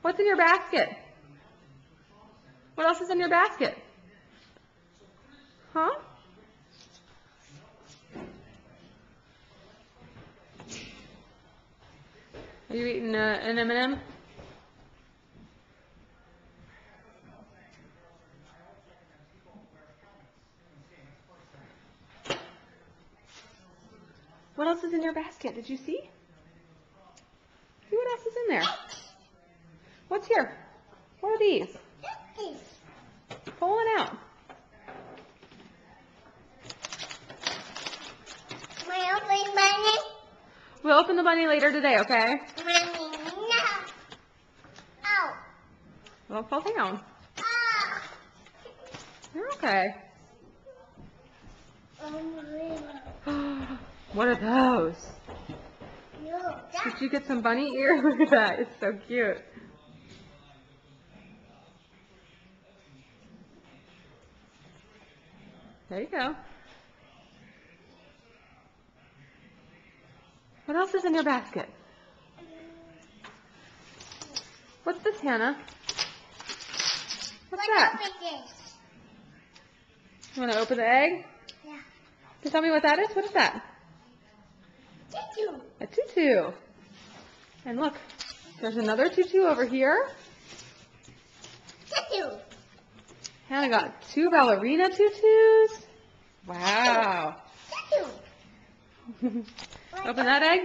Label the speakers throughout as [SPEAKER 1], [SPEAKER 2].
[SPEAKER 1] What's in your basket? What else is in your basket? Huh? Are you eating an M&M? What else is in your basket? Did you see? See what else is in there? What's here? What are these? Pull it out. We'll open the bunny later today, okay?
[SPEAKER 2] Mommy, no. Ow.
[SPEAKER 1] Don't fall down.
[SPEAKER 2] Ah.
[SPEAKER 1] You're okay. What are those?
[SPEAKER 2] No,
[SPEAKER 1] Did you get some bunny ear? Look at that. It's so cute. There you go. What else is in your basket? What's this, Hannah? What's that? You want to open the egg?
[SPEAKER 2] Yeah.
[SPEAKER 1] Can you tell me what that is? What is that?
[SPEAKER 2] Tutu.
[SPEAKER 1] A tutu. And look, there's another tutu over here.
[SPEAKER 2] Tutu.
[SPEAKER 1] Hannah got 2 ballerina tutus. Wow.
[SPEAKER 2] Tutu.
[SPEAKER 1] Open that egg.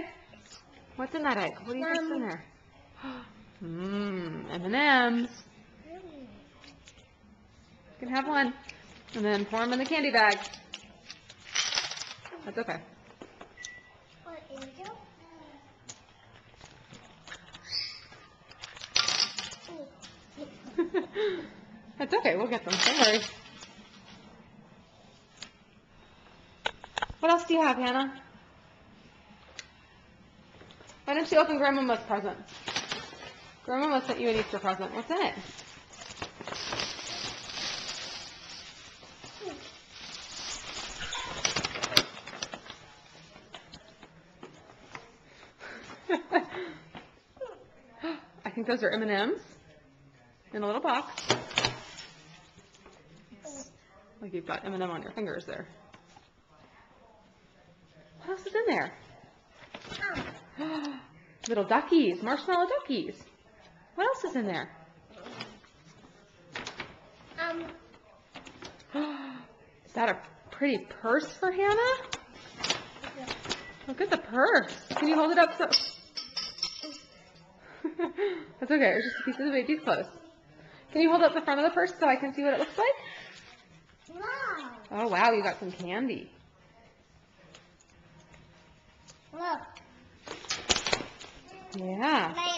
[SPEAKER 1] What's in that egg? What do you think's in there? M&Ms. You can have one. And then pour them in the candy bag. That's okay.
[SPEAKER 2] What angel?
[SPEAKER 1] That's okay. We'll get them. Don't worry. What else do you have, Hannah? Why don't you open Grandmama's present? Grandmama sent you an Easter present. What's in it? I think those are M&Ms in a little box. Like you've got M&M on your fingers there. What else is in there? Little duckies, marshmallow duckies. What else is in there? Is that a pretty purse for Hannah? Look at the purse. Can you hold it up so? That's okay. It's just a piece of the baby's clothes. Can you hold up the front of the purse so I can see what it looks like?
[SPEAKER 2] Wow.
[SPEAKER 1] Oh, wow. You got some candy.
[SPEAKER 2] Look.
[SPEAKER 1] Yeah.
[SPEAKER 2] My